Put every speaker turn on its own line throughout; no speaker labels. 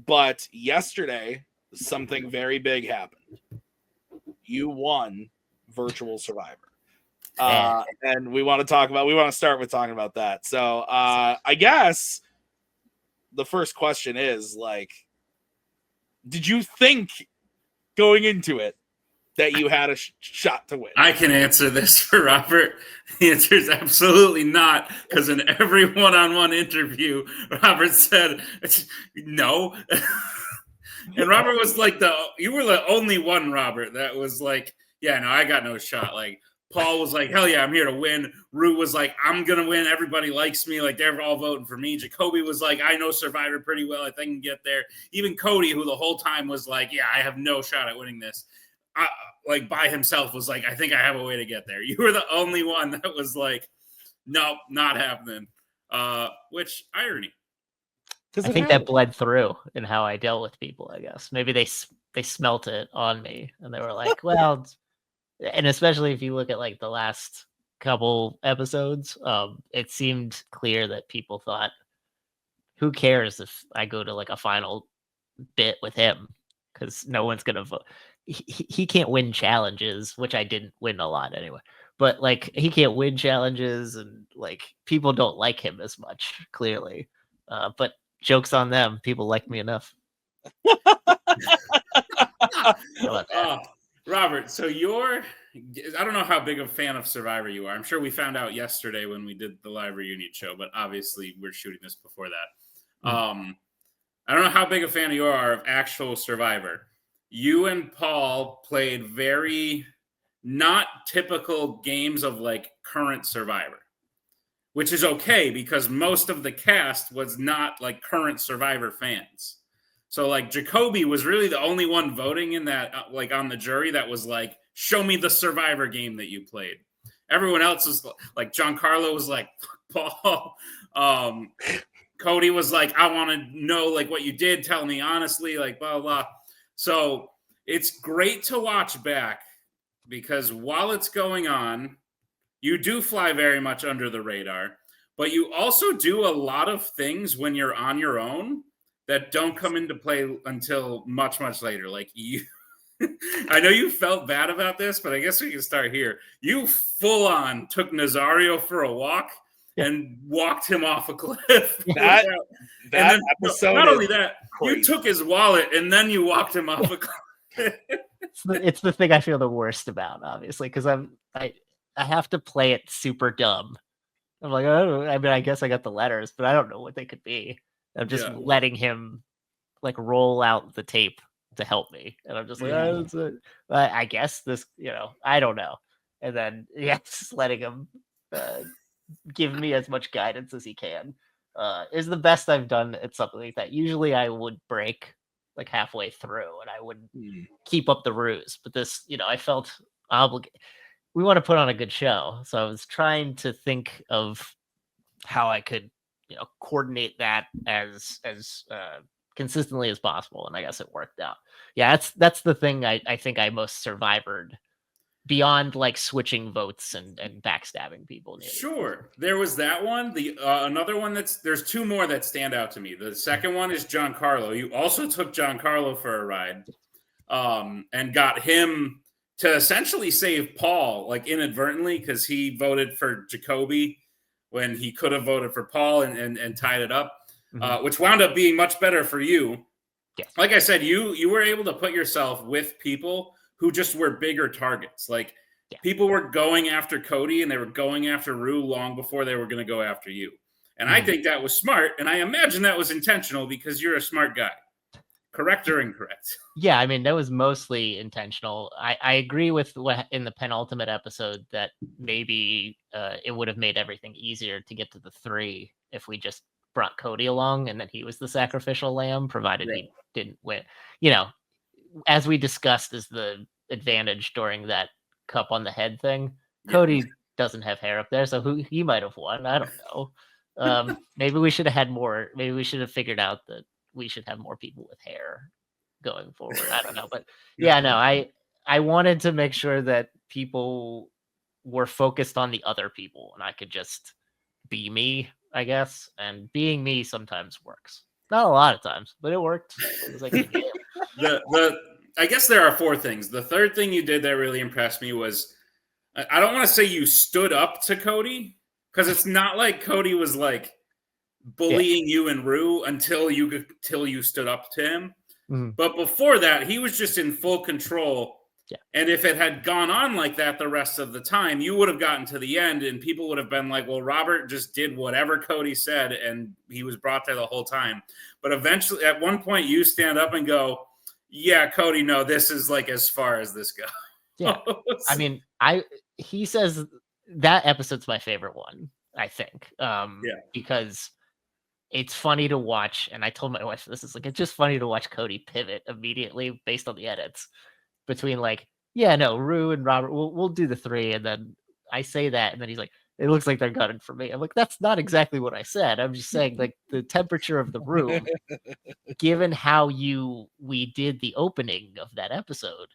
But yesterday, something very big happened. You won Virtual Survivor. And we want to start with talking about that. So I guess the first question is, like, did you think going into it that you had a shot to win?
I can answer this for Robert. The answer is absolutely not, because in every one-on-one interview, Robert said no. And Robert was like, you were the only one, Robert, that was like, yeah, no, I got no shot. Like, Paul was like, hell yeah, I'm here to win. Rue was like, I'm going to win. Everybody likes me. Like, they're all voting for me. Jacoby was like, I know Survivor pretty well. I think I can get there. Even Cody, who the whole time was like, yeah, I have no shot at winning this. Like, by himself was like, I think I have a way to get there. You were the only one that was like, nope, not happening. Which, irony.
I think that bled through in how I dealt with people, I guess. Maybe they smelt it on me, and they were like, well... And especially if you look at like the last couple episodes, it seemed clear that people thought, who cares if I go to like a final bit with him? Because no one's going to vote. He can't win challenges, which I didn't win a lot anyway. But like, he can't win challenges, and like, people don't like him as much, clearly. But joke's on them. People like me enough.
Robert, so I don't know how big of a fan of Survivor you are. I'm sure we found out yesterday when we did the live reunion show, but obviously we're shooting this before that. I don't know how big a fan you are of actual Survivor. You and Paul played very not typical games of like current Survivor, which is okay because most of the cast was not like current Survivor fans. So, like, Jacoby was really the only one voting in that, like, on the jury that was like, show me the Survivor game that you played. Everyone else was like, Giancarlo was like, Paul. Cody was like, I want to know, like, what you did. Tell me honestly, like, blah, blah. So, it's great to watch back because while it's going on, you do fly very much under the radar, but you also do a lot of things when you're on your own that don't come into play until much, much later. Like, you, I know you felt bad about this, but I guess we can start here. You full on took Nazario for a walk and walked him off a cliff.
That episode.
Not only that, crazy. You took his wallet and then you walked him off a cliff.
It's the thing I feel the worst about, obviously, because I have to play it super dumb. I'm like, oh, I mean, I guess I got the letters, but I don't know what they could be. I'm just letting him like roll out the tape to help me, and I'm just like, I guess this, I don't know. And then just letting him give me as much guidance as he can is the best I've done at something like that. Usually I would break like halfway through and I would keep up the ruse, but this, I felt obligated. We want to put on a good show, so I was trying to think of how I could coordinate that as consistently as possible, and I guess it worked out. Yeah, that's the thing I think I most survived beyond like switching votes and backstabbing people.
Sure, there was that one. The another one there's two more that stand out to me. The second one is Giancarlo. You also took Giancarlo for a ride, and got him to essentially save Paul, like inadvertently, because he voted for Jacoby when he could have voted for Paul and tied it up, which wound up being much better for you.
Yes.
Like I said, you were able to put yourself with people who just were bigger targets. Like people were going after Cody and they were going after Rue long before they were going to go after you. And I think that was smart. And I imagine that was intentional because you're a smart guy. Correct or incorrect?
Yeah, I mean, that was mostly intentional. I agree with what in the penultimate episode that maybe it would have made everything easier to get to the 3 if we just brought Cody along and then he was the sacrificial lamb, provided he didn't win. As we discussed as the advantage during that cup on the head thing, Cody doesn't have hair up there, so he might have won. I don't know. Maybe we should have had more. Maybe we should have figured out that we should have more people with hair going forward. I don't know, but I wanted to make sure that people were focused on the other people and I could just be me, I guess. And being me sometimes works. Not a lot of times, but it worked. It was like a game.
I guess there are 4 things. The third thing you did that really impressed me was, I don't want to say you stood up to Cody, because it's not like Cody was like bullying you and Rue until you stood up to him.
Mm-hmm.
But before that, he was just in full control.
Yeah.
And if it had gone on like that the rest of the time, you would have gotten to the end and people would have been like, well, Robert just did whatever Cody said and he was brought there the whole time. But eventually, at one point, you stand up and go, yeah, Cody, no, this is like as far as this goes.
Yeah. I mean, he says that episode's my favorite one, I think. Because it's funny to watch. And I told my wife, this is like, it's just funny to watch Cody pivot immediately based on the edits between like, yeah, no, Rue and Robert, we'll do the 3. And then I say that. And then he's like, it looks like they're gunning for me. I'm like, that's not exactly what I said. I'm just saying like the temperature of the room, given how we did the opening of that episode,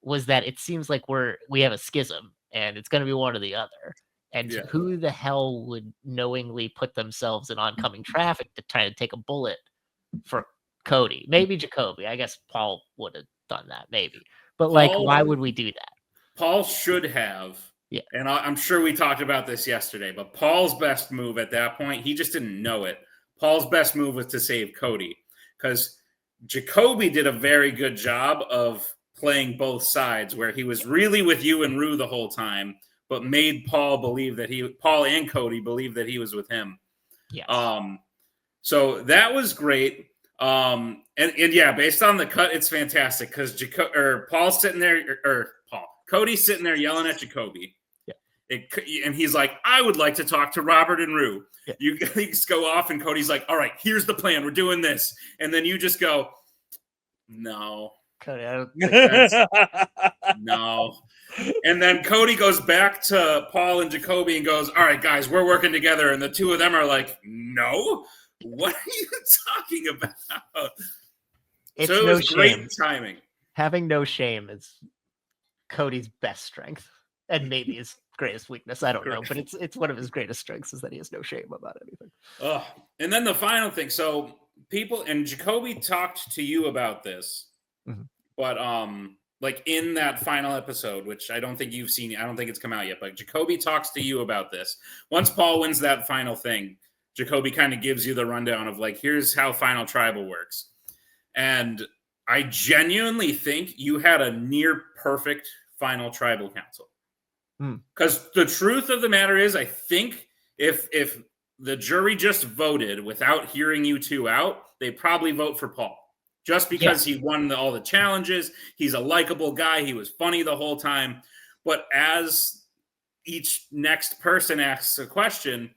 was that it seems like we have a schism and it's going to be one or the other. And who the hell would knowingly put themselves in oncoming traffic to try to take a bullet for Cody? Maybe Jacoby. I guess Paul would have done that, maybe. But like, why would we do that?
Paul should have. Yeah. And I'm sure we talked about this yesterday, but Paul's best move at that point, he just didn't know it. Paul's best move was to save Cody, because Jacoby did a very good job of playing both sides, where he was really with you and Rue the whole time, but made Paul and Cody believe that he was with him.
Yeah.
So that was great. And yeah, based on the cut, it's fantastic because Paul's sitting there, Cody's sitting there yelling at Jacoby. Yeah. And he's like, I would like to talk to Robert and Rue. Yeah. You just go off, and Cody's like, all right, here's the plan. We're doing this. And then you just go, no.
Cody, I don't think
no. And then Cody goes back to Paul and Jacoby and goes, all right, guys, we're working together. And the 2 of them are like, no, what are you talking about?
It's
so it
no
was
shame.
Great timing.
Having no shame is Cody's best strength and maybe his greatest weakness. I don't know, but it's one of his greatest strengths is that he has no shame about anything.
And then the final thing. So people, and Jacoby talked to you about this. Mm-hmm. But like in that final episode, which I don't think you've seen, I don't think it's come out yet, but Jacoby talks to you about this. Once Paul wins that final thing, Jacoby kind of gives you the rundown of like, here's how Final Tribal works. And I genuinely think you had a near perfect Final Tribal Council. Because the truth of the matter is, I think if the jury just voted without hearing you 2 out, they probably vote for Paul. Just because he won all the challenges, he's a likable guy, he was funny the whole time. But as each next person asks a question,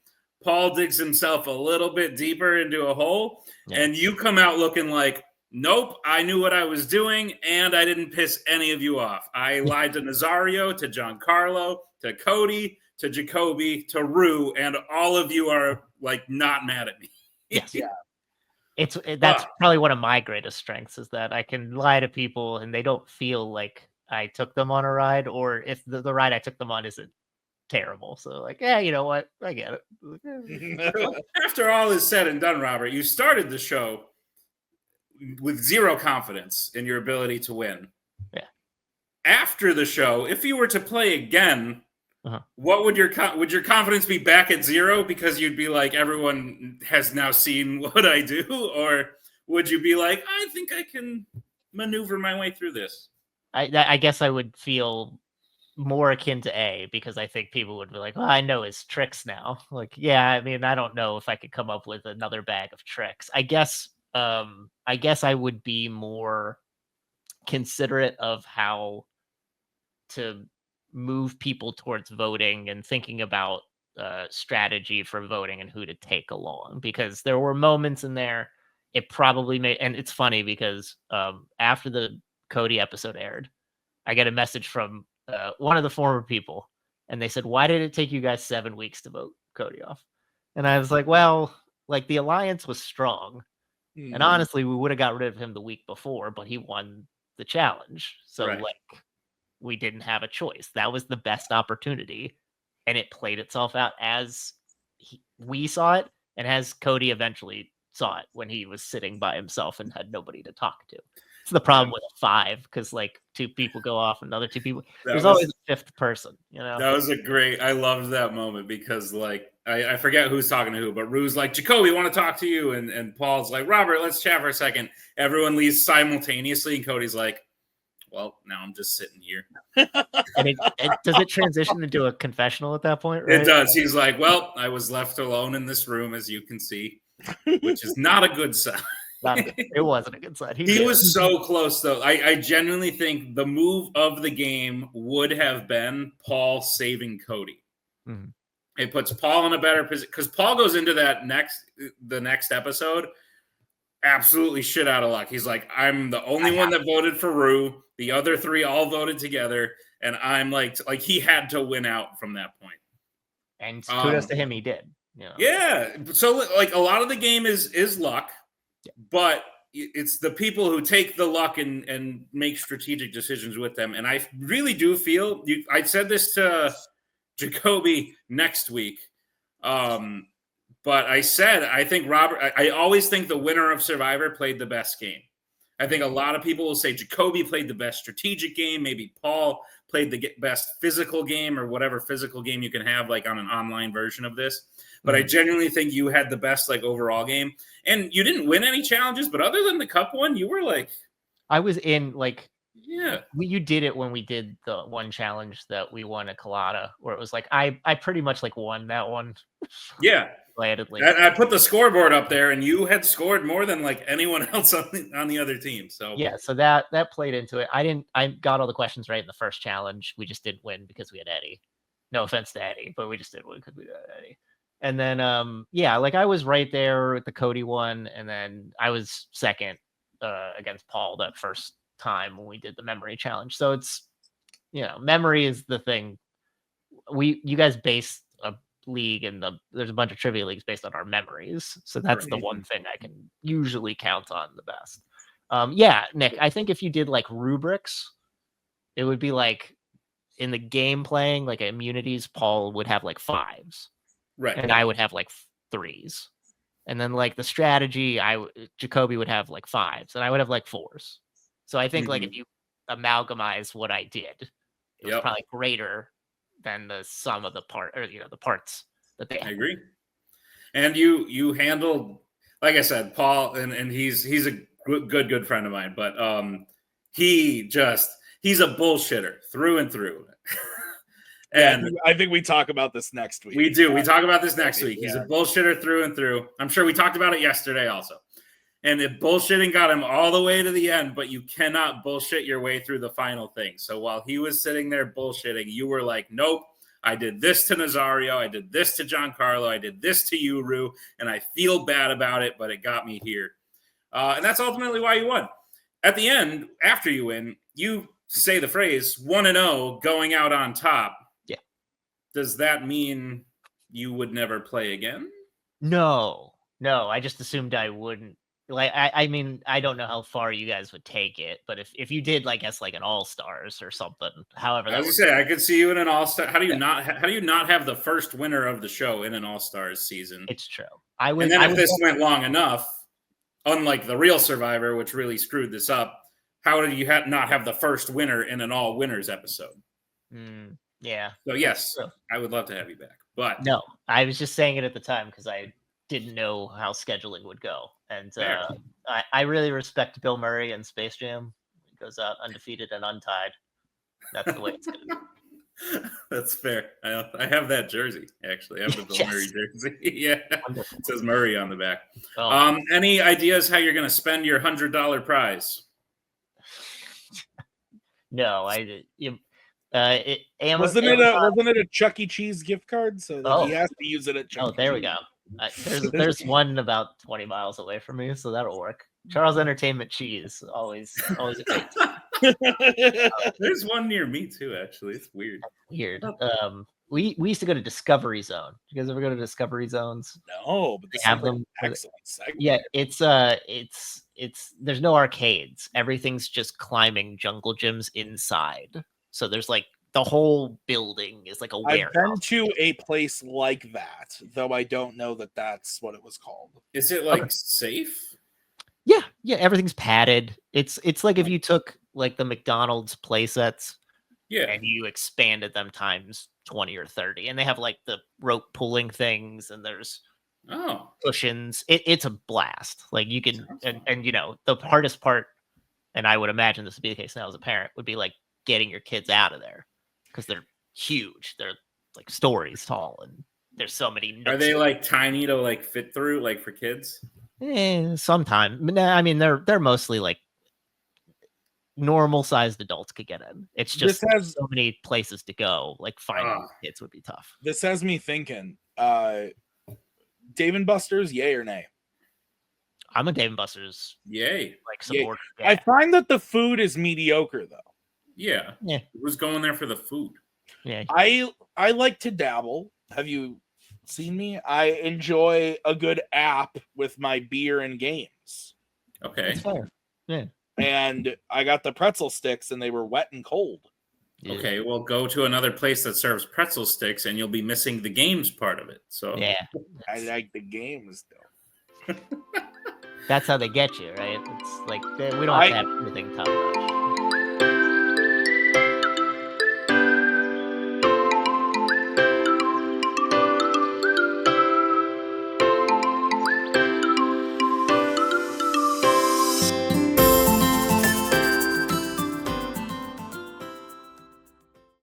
Paul digs himself a little bit deeper into a hole, and you come out looking like, nope, I knew what I was doing, and I didn't piss any of you off. I lied to Nazario, to Giancarlo, to Cody, to Jacoby, to Rue, and all of you are like not mad at me.
Yes. Yeah. That's probably one of my greatest strengths, is that I can lie to people and they don't feel like I took them on a ride, or if the ride I took them on isn't terrible. So like, yeah, you know what? I get it.
After all is said and done, Robert, you started the show with 0 confidence in your ability to win.
Yeah.
After the show, if you were to play again, what would your confidence be back at 0 because you'd be like, everyone has now seen what I do? Or would you be like, I think I can maneuver my way through this?
I guess I would feel more akin to A, because I think people would be like, well, I know his tricks now. Like, yeah, I mean, I don't know if I could come up with another bag of tricks. I guess I would be more considerate of how to move people towards voting and thinking about strategy for voting and who to take along, because there were moments in there it probably made, and it's funny because after the Cody episode aired, I get a message from one of the former people, and they said, why did it take you guys 7 weeks to vote Cody off? And I was like, well, like the alliance was strong. And honestly, we would have got rid of him the week before, but he won the challenge. So like, we didn't have a choice. That was the best opportunity. And it played itself out as we saw it, and as Cody eventually saw it when he was sitting by himself and had nobody to talk to. It's the problem with a 5 because like 2 people go off, another 2 people. There's always a 5th person, you know.
That was I loved that moment because like I forget who's talking to who, but Rue's like, Jacoby, want to talk to you, and Paul's like, Robert, let's chat for a second. Everyone leaves simultaneously, and Cody's like, well, now I'm just sitting here.
And does it transition into a confessional at that point? Right?
It does. He's like, well, I was left alone in this room, as you can see, which is not a good sign.
It wasn't a good sign.
He was so close, though. I genuinely think the move of the game would have been Paul saving Cody.
Mm-hmm.
It puts Paul in a better position because Paul goes into the next episode absolutely shit out of luck. He's like, I'm the only one that voted for Rue. The other 3 all voted together, and I'm like he had to win out from that point.
And kudos to him, he did. You know?
Yeah. So like a lot of the game is luck. But it's the people who take the luck and make strategic decisions with them. And I really do feel I said this to Jacoby next week. But I said, I think Robert, I always think the winner of Survivor played the best game. I think a lot of people will say Jacoby played the best strategic game. Maybe Paul played the best physical game or whatever physical game you can have like on an online version of this. But I genuinely think you had the best like overall game, and you didn't win any challenges. But other than the cup one, you were like,
I was in like,
yeah,
you did it when we did the one challenge that we won at Colada, where it was like I pretty much like won that one.
Yeah,
gladly.
I put the scoreboard up there, and you had scored more than like anyone else on the other team. So
yeah, so that played into it. I got all the questions right in the first challenge. We just didn't win because we had Eddie. No offense to Eddie, but we just didn't win because we had Eddie. And then, yeah, like I was right there with the Cody one, and then I was second against Paul that first time when we did the memory challenge. So it's, you know, memory is the thing. You guys base a league, and there's a bunch of trivia leagues based on our memories. So that's the one thing I can usually count on the best. Yeah, Nick, I think if you did like rubrics, it would be like in the game playing, like immunities, Paul would have like 5s.
Right.
And I would have like 3s. And then like the strategy, Jacoby would have like 5s, and I would have like 4s. So I think like if you amalgamize what I did, it was probably greater than the sum of the part, or the parts that they had.
I agree. And you handled, like I said, Paul, and he's a good friend of mine, but he's a bullshitter through and through. And
I think we talk about this next week.
We do. We talk about this next week. He's a bullshitter through and through. I'm sure we talked about it yesterday also. And if bullshitting got him all the way to the end, but you cannot bullshit your way through the final thing. So while he was sitting there bullshitting, you were like, nope, I did this to Nazario. I did this to Giancarlo. I did this to you, Rue. And I feel bad about it, but it got me here. And that's ultimately why you won. At the end, after you win, you say the phrase 1-0 going out on top. Does that mean you would never play again?
No. I just assumed I wouldn't. Like, I mean, I don't know how far you guys would take it, but if you did, like, guess like an All-Stars or something, however.
I was gonna say, I could see you in an All-Star. How do you not have the first winner of the show in an All-Stars season?
It's true.
If this went long enough, unlike the real Survivor, which really screwed this up, how did you not have the first winner in an all winners episode?
Yeah.
So yes, I would love to have you back. But
no, I was just saying it at the time because I didn't know how scheduling would go. And I really respect Bill Murray and Space Jam. He goes out undefeated and untied. That's the way it's going to be.
That's fair. I have that jersey, actually. I have the Bill Murray jersey. Yeah. Wonderful. It says Murray on the back. Oh. Any ideas how you're going to spend your $100 prize?
No,
wasn't it a Chuck E. Cheese gift card? So he has to use it at Chuck E. Cheese.
There we go. There's one about 20 miles away from me, so that'll work. Charles Entertainment Cheese, always a great time.
There's one near me too, actually. It's weird.
We used to go to Discovery Zone. You guys ever go to Discovery Zones?
No, but they have them. Excellent segment.
Yeah, it's there's no arcades. Everything's just climbing jungle gyms inside. So there's like the whole building is like a
I've been
warehouse.
to a place like that, though I don't know that that's what it was called.
Is it like safe?
Yeah, everything's padded. It's like if you took like the McDonald's play sets
Yeah.
and you expanded them times 20 or 30, and they have like the rope pulling things, and there's cushions. It's a blast. Like you can, and you know, the hardest part, and I would imagine this would be the case now as a parent, would be like getting your kids out of there because they're huge. They're like stories tall, and there's so many.
Are they like tiny to like fit through, like for kids?
Sometimes. I mean, they're mostly like normal sized adults could get in. It's just so many places to go. Like finding kids would be tough.
This has me thinking. Dave and Buster's, yay or nay?
I'm a Dave and Buster's
yay
like supporter.
Yeah. I find that the food is mediocre though.
Yeah. Who's going there for the food?
Yeah.
I like to dabble. Have you seen me? I enjoy a good app with my beer and games.
Okay.
That's fair. Yeah.
And I got the pretzel sticks and they were wet and cold.
Okay, well, go to another place that serves pretzel sticks and you'll be missing the games part of it. So
yeah,
I like the games though.
That's how they get you, right? It's like we don't have to have everything top notch.